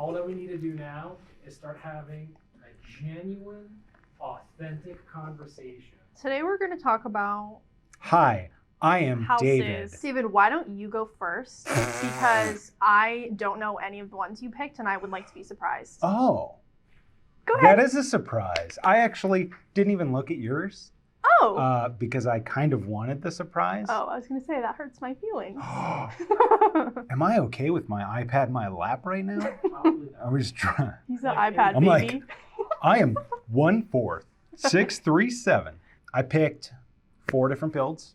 All that we need to do now is start having a genuine, authentic conversation. Today we're going to talk about Hi, I am houses. David. David, why don't you go first? Because I don't know any of the ones you picked and I would like to be surprised. Oh, Go ahead. that is a surprise. I actually didn't even look at yours because I kind of wanted the surprise. Oh, I was going to say, that hurts my feelings. Am I okay with my iPad in my lap right now? I was trying. He's an iPad I'm baby. like, I am 14637. I picked 4 different builds,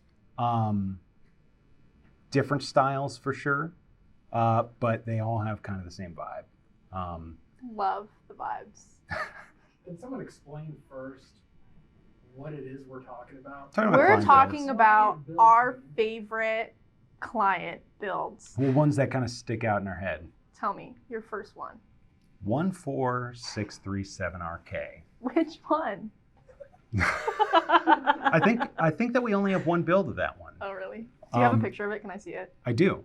different styles for sure, but they all have kind of the same vibe. Love the vibes. Can someone explain first what it is we're talking about? We're client talking builds. about our favorite client builds. Well, ones that kind of stick out in our head. Tell me, your first one. 14637RK. Which one? I think that we only have one build of that one. Oh, really? Do you have a picture of it? Can I see it? I do.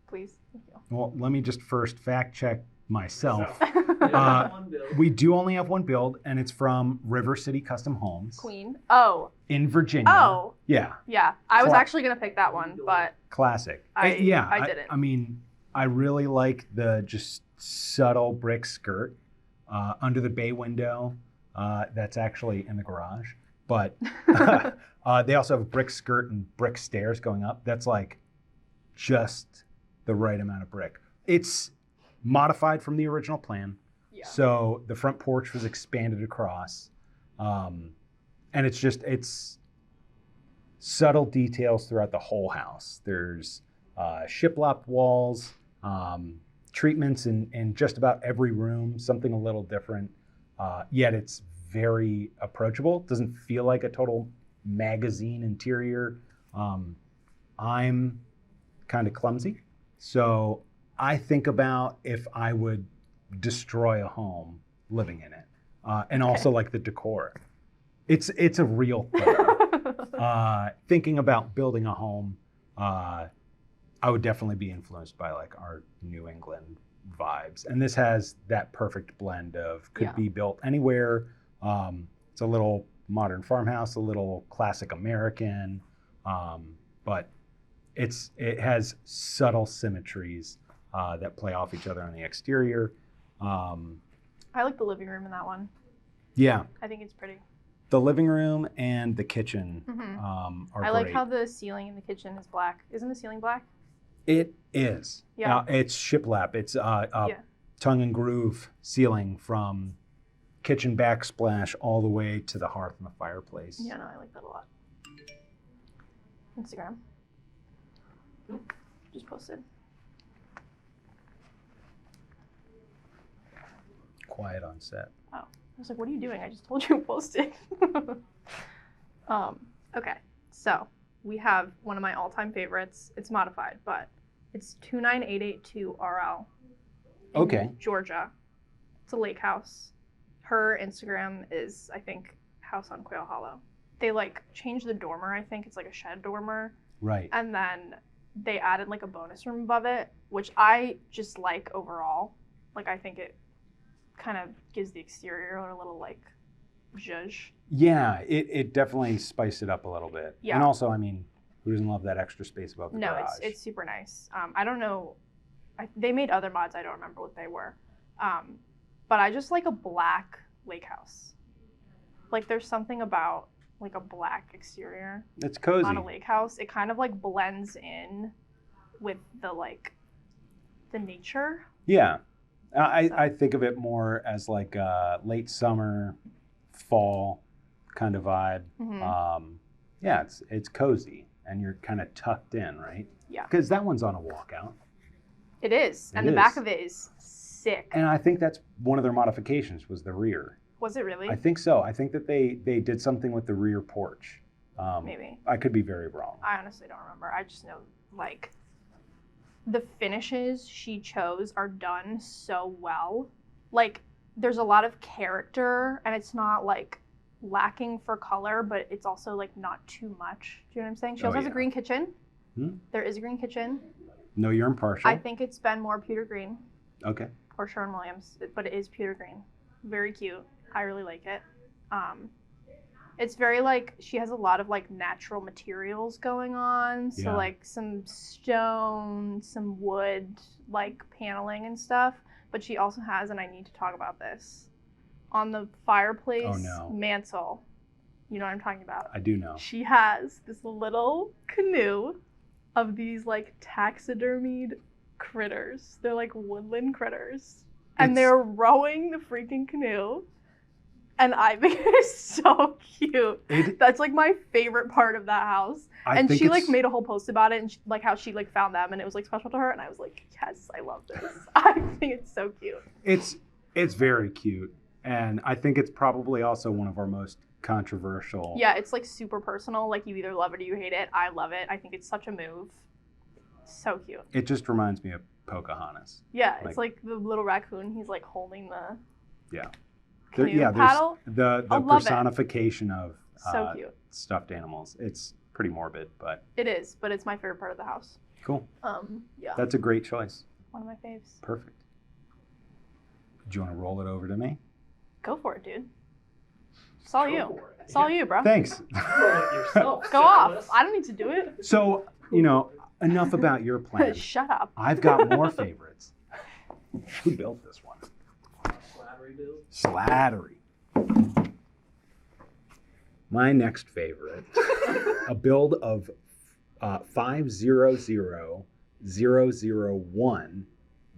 Please. Thank you. Well, let me just first fact check myself. One build. We do only have one build, and it's from River City Custom Homes Queen. Oh. in Virginia. Oh. Yeah, Yeah. I was Cla- actually going to pick that one, but classic. I didn't. I mean, I really like the just subtle brick skirt under the bay window. That's actually in the garage. But they also have a brick skirt and brick stairs going up. That's like just the right amount of brick. It's modified from the original plan. yeah. So the front porch was expanded across. And it's subtle details throughout the whole house. There's shiplap walls, treatments in just about every room, something a little different. Yet it's very approachable. Doesn't feel like a total magazine interior. I'm kind of clumsy. So I think about if I would destroy a home living in it. And also like the decor. It's a real thing. Thinking about building a home, I would definitely be influenced by like our New England vibes. And this has that perfect blend of could be built anywhere. It's a little modern farmhouse, a little classic American, but it has subtle symmetries that play off each other on the exterior. I like the living room in that one. Yeah, I think it's pretty. the living room and the kitchen are I like great. how the ceiling in the kitchen is black. Isn't the ceiling black? It is. Yeah. It's shiplap. It's tongue and groove ceiling from kitchen backsplash all the way to the hearth and the fireplace. Yeah, no, I like that a lot. Instagram. Just posted. Quiet on set. Oh, I was like, what are you doing? I just told you to post it. Okay, so we have one of my all-time favorites. It's modified, but it's 29882 RL in Okay. Georgia. It's a lake house. Her Instagram is, I think, House on Quail Hollow. They like changed the dormer. I think it's like a shed dormer, Right. and then they added like a bonus room above it, which I just like overall. Like I think it kind of gives the exterior a little like zhuzh. Yeah, it definitely spiced it up a little bit. Yeah. And also, I mean, who doesn't love that extra space above the No, garage? it's super nice. I don't know. They made other mods. I don't remember what they were. But I just like a black lake house. Like there's something about like a black exterior It's cozy. on a lake house. It kind of like blends in with the like the nature. Yeah. I think of it more as like a late summer, fall kind of vibe. Yeah, it's cozy and you're kind of tucked in, right? Yeah. Because that one's on a walkout. It is. It And the is. back of it is sick. And I think that's one of their modifications was the rear. Was it really? I think so. I think that they did something with the rear porch. Maybe. I could be very wrong. I honestly don't remember. I just know like the finishes she chose are done so well. Like there's a lot of character and it's not like lacking for color, but it's also like not too much. Do you know what I'm saying? She also has a green kitchen. There is a green kitchen. No, you're impartial. I think it's been more pewter green. Okay. or Sherwin-Williams, but it is pewter green. Very cute. I really like it. It's very like, she has a lot of like natural materials going on. So Yeah. like some stone, some wood, like paneling and stuff. But she also has, and I need to talk about this, on the fireplace mantle. You know what I'm talking about? I do know. She has this little canoe of these like taxidermied critters. They're like woodland critters. And they're rowing the freaking canoe. And I think it is so cute. That's like my favorite part of that house. And she like made a whole post about it and she, like how she like found them and it was like special to her. And I was like, yes, I love this. I think it's so cute. It's very cute. And I think it's probably also one of our most controversial. Yeah, it's like super personal. Like you either love it or you hate it. I love it. I think it's such a move. So cute. It just reminds me of Pocahontas. Yeah, it's like the little raccoon. He's like holding the canoe paddle. The personification of so cute stuffed animals. It's pretty morbid, but it is. But it's my favorite part of the house. Cool. Yeah. That's a great choice. One of my faves. Perfect. Do you want to roll it over to me? Go for it, dude. It's all you. It's all you, bro. Thanks. Go off. I don't need to do it. So, enough about your plan. Shut up. I've got more favorites. Who built this one? Slattery. My next favorite, a build of 500001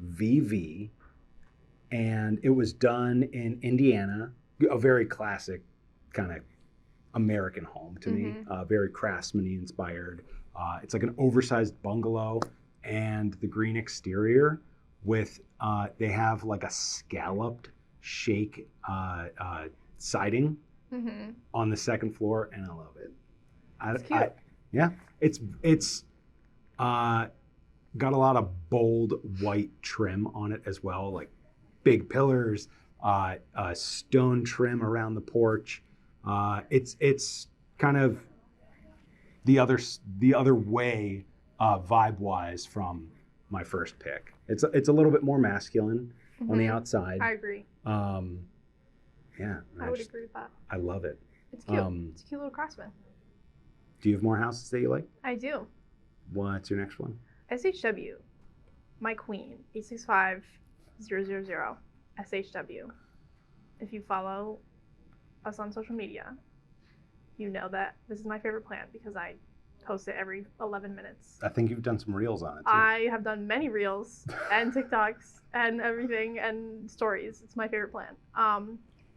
VV, and it was done in Indiana, a very classic kind of American home to me, very craftsman-y inspired. It's like an oversized bungalow, and the green exterior with, they have like a scalloped shake siding on the second floor, and I love it. It's cute. It's got a lot of bold white trim on it as well, like big pillars, stone trim around the porch. It's kind of the other way vibe wise from my first pick. It's a little bit more masculine on the outside. I agree. Yeah, I would agree with that. I love it. It's cute. It's a cute little craftsman. Do you have more houses that you like? I do. What's your next one? SHW, my queen, 865000 SHW. If you follow us on social media, you know that this is my favorite plant because I post it every 11 minutes. I think you've done some reels on it too. I have done many reels and TikToks and everything and stories. It's my favorite plant.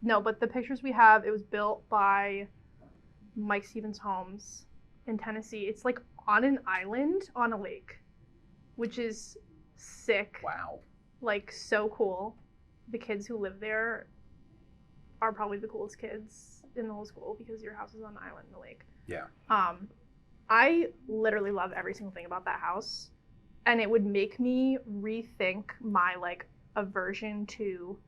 No, but the pictures we have, it was built by Mike Stevens Homes in Tennessee. It's like on an island on a lake, which is sick. Wow. Like so cool. The kids who live there are probably the coolest kids in the whole school because your house is on an island in the lake. Yeah. I literally love every single thing about that house, and it would make me rethink my like aversion to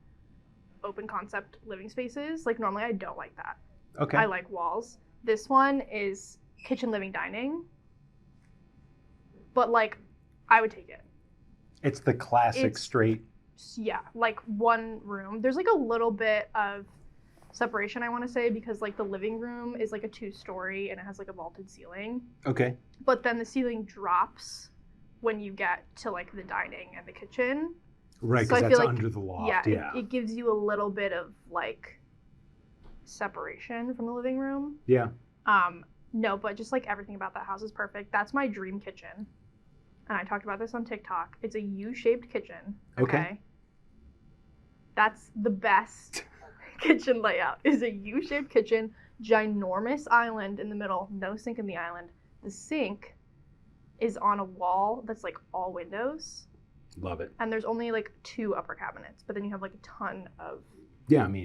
open concept living spaces. Like normally I don't like that. Okay. I like walls. This one is kitchen, living, dining, but like I would take it. It's the classic straight. Yeah, like one room. There's like a little bit of separation, I want to say, because like the living room is like a 2-story and it has like a vaulted ceiling. Okay. But then the ceiling drops when you get to like the dining and the kitchen. Right, because that's like, under the loft. Yeah. It gives you a little bit of like separation from the living room. Yeah. No, but just like everything about that house is perfect. That's my dream kitchen. And I talked about this on TikTok. It's a U-shaped kitchen. Okay. That's the best kitchen layout. Is a U-shaped kitchen, ginormous island in the middle, no sink in the island. The sink is on a wall that's like all windows. Love it. And there's only like 2 upper cabinets, but then you have like a ton of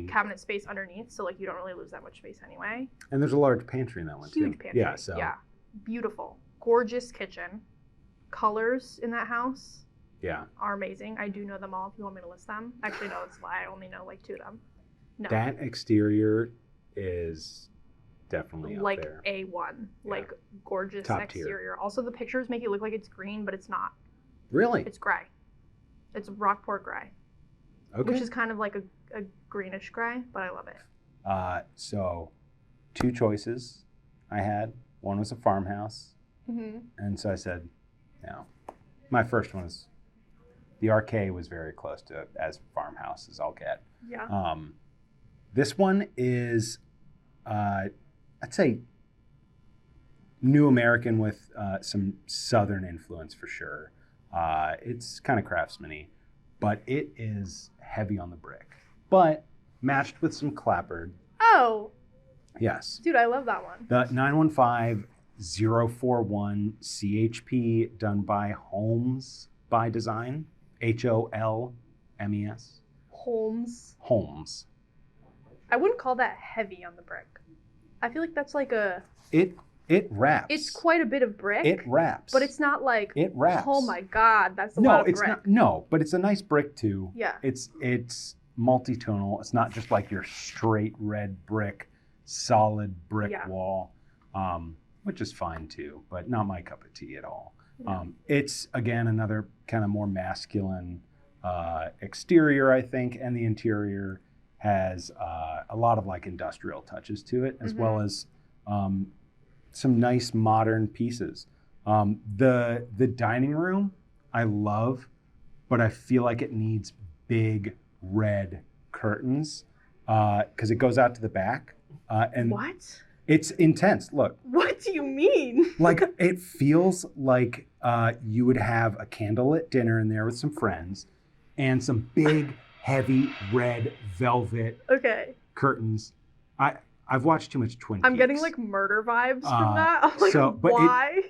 cabinet space underneath, so like you don't really lose that much space anyway. And there's a large pantry in that one too. Huge pantry. Yeah. Beautiful. Gorgeous kitchen. Colors in that house are amazing. I do know them all if you want me to list them. Actually, no, it's a lie. I only know like 2 of them. No. That exterior is definitely up like there. A1. Like gorgeous Top exterior. tier. Also, the pictures make it look like it's green, but it's not. Really? It's gray. It's Rockport gray. Okay. which is kind of like a greenish gray, but I love it. So 2 choices I had. One was a farmhouse. Mm-hmm. And so I said, no. My first one was, the RK was very close to as farmhouse as I'll get. Yeah. This one is, I'd say, New American with some Southern influence for sure. It's kind of craftsman-y, but it is heavy on the brick. But matched with some clapboard. Oh, Yes. dude, I love that one. The 915041 CHP done by Holmes by Design. HOLMES. Holmes. Holmes. I wouldn't call that heavy on the brick. I feel like that's like It wraps. it's quite a bit of brick. It wraps. But it's not like, It wraps. oh my God, that's a lot of it's brick. not. No, but it's a nice brick too. Yeah. It's multi-tonal. It's not just like your straight red brick, solid brick Yeah. wall, which is fine too, but not my cup of tea at all. Yeah. It's again another kind of more masculine exterior, I think, and the interior has a lot of like industrial touches to it, as well as some nice modern pieces. The dining room I love, but I feel like it needs big red curtains because it goes out to the back. And What? it's intense. Look, What do you mean? like it feels like you would have a candlelit dinner in there with some friends and some big, heavy red velvet Okay. curtains. I've watched too much Twin Peaks. I'm getting like murder vibes from that. I'm like, but why?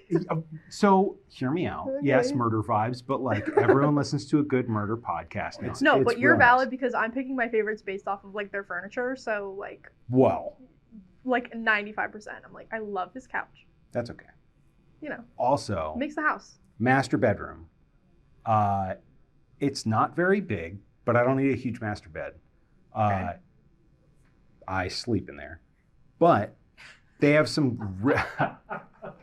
So hear me out. Okay. Yes, murder vibes, but like everyone listens to a good murder podcast. It's, No, it's but you're real nice. valid because I'm picking my favorites based off of like their furniture. So Well, like 95%. I'm like, I love his couch. that's okay. You know, Also, makes the house. master bedroom. It's not very big, but I don't need a huge master bed. Okay. I sleep in there. But they have some.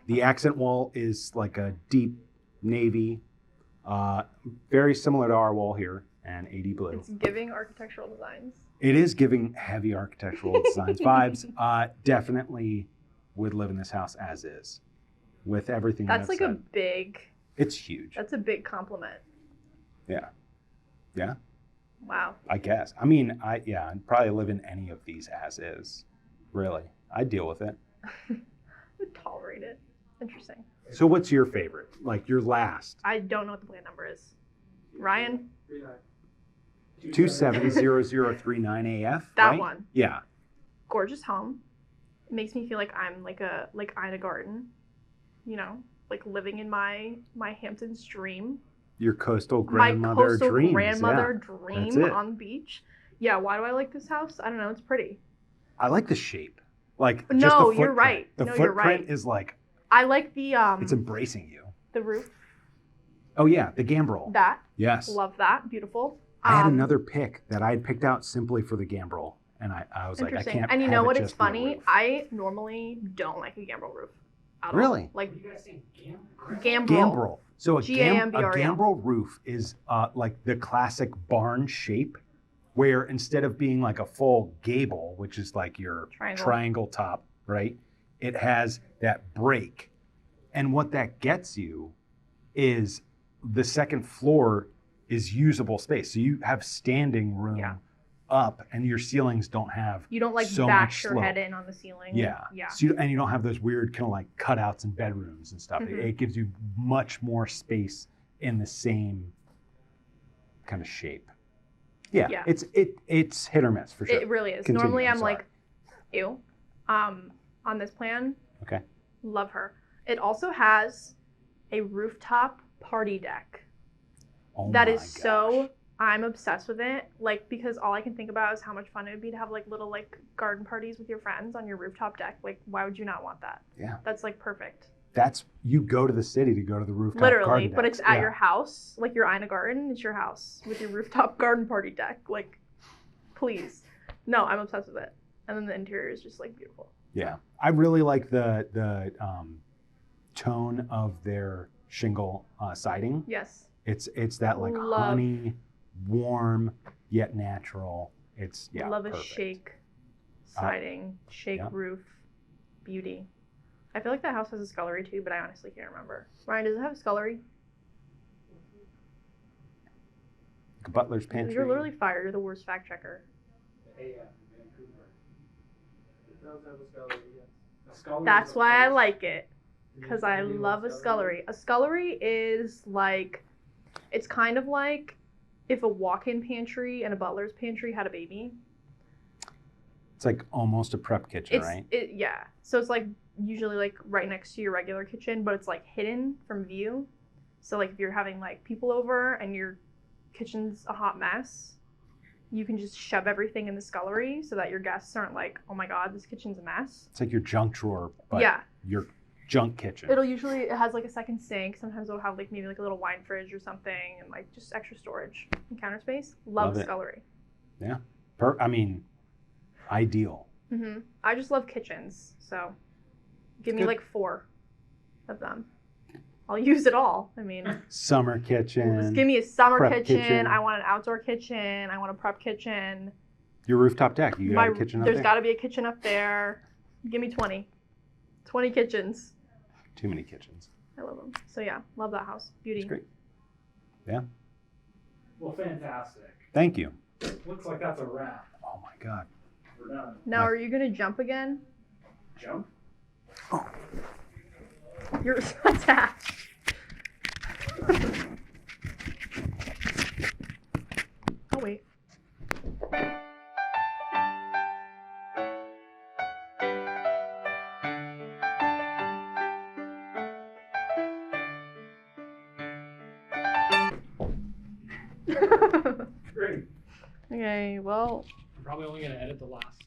The accent wall is like a deep navy, very similar to our wall here, and 80 blue. It's giving architectural designs. It is giving heavy architectural designs vibes. Definitely would live in this house as is, with everything. That's like a said. big. It's huge. That's a big compliment. Yeah. Yeah. Wow. I guess. I mean, I'd probably live in any of these as is. Really, I'd deal with it. I would tolerate it. Interesting. So, what's your favorite? Like your last? I don't know what the plan number is. Ryan, 270039AF. that right? one. Yeah. Gorgeous home. It makes me feel like I'm like Ina Garten. You know, like living in my Hamptons dream. Your coastal My grandmother coastal dreams. grandmother That's dream it. on the beach. Yeah, why do I like this house? I don't know, it's pretty. I like the shape. Like No, just the you're footprint. right. The No, footprint you're right. is like I like the it's embracing you. the roof. Oh yeah, the gambrel. That. Yes. Love that. Beautiful. I had another pick that I had picked out simply for the gambrel, and I was like, I Interesting. can't. And you have know it what? It's just be a funny. roof. I normally don't like a gambrel roof. At all. Really? Like You guys saying gambrel. Gambrel. So a Gambrel. gambrel roof is like the classic barn shape, where instead of being like a full gable, which is like your triangle top, right? It has that break. And what that gets you is the second floor is usable space. So you have standing room Yeah. up, and your ceilings don't have You don't like so bash much your slope. head in on the ceiling. Yeah. Yeah. So and you don't have those weird kind of like cutouts in bedrooms and stuff. Mhm. It gives you much more space in the same kind of shape. Yeah. Yeah. It's hit or miss for sure. It really is. Continue, Normally I'm I'm like, ew. On this plan, Okay. love her. It also has a rooftop party deck. Oh That my is gosh. so I'm obsessed with it. Like because all I can think about is how much fun it would be to have like little like garden parties with your friends on your rooftop deck. Like why would you not want that? Yeah. That's like perfect. That's you go to the city to go to the rooftop Literally, garden but decks. it's at Yeah. your house. Like your Ina Garden is your house with your rooftop garden party deck. Like please. No, I'm obsessed with it. And then the interior is just like beautiful. Yeah. I really like the tone of their shingle siding. Yes. It's that like Love. honey, warm, yet natural. It's Love perfect. a shake siding, shake yeah. roof, beauty. I feel like that house has a scullery too, but I honestly can't remember. Ryan, does it have a scullery? Butler's pantry. You're literally fired. You're the worst fact checker. AF, Vancouver. It does have a scullery, yes. A scullery That's is a why I place. like it. Because I You love a scullery. A scullery is like, it's kind of like if a walk-in pantry and a butler's pantry had a baby. It's like almost a prep kitchen, right? Yeah. So it's like usually like right next to your regular kitchen, but it's like hidden from view. So like if you're having like people over and your kitchen's a hot mess, you can just shove everything in the scullery so that your guests aren't like, oh my God, this kitchen's a mess. It's like your junk drawer, but Yeah. your junk kitchen. It has like a second sink. Sometimes it'll have like maybe like a little wine fridge or something and like just extra storage and counter space. Love a it. scullery. Yeah. Ideal. Mm-hmm. I just love kitchens. So give me good. like 4 of them. I'll use it all. I mean, Summer kitchen. just give me a summer prep kitchen. I want an outdoor kitchen. I want a prep kitchen. Your rooftop deck. You got a kitchen up there? There's got to be a kitchen up there. Give me 20. 20 kitchens. Too many kitchens. I love them. So yeah, love that house. Beauty. It's great. Yeah. Well, fantastic. Thank you. Looks like that's a wrap. Oh my God. We're done. Now, are you gonna jump again? Jump? You're attached. Oh wait. Great. Okay, well, I'm probably only gonna edit the last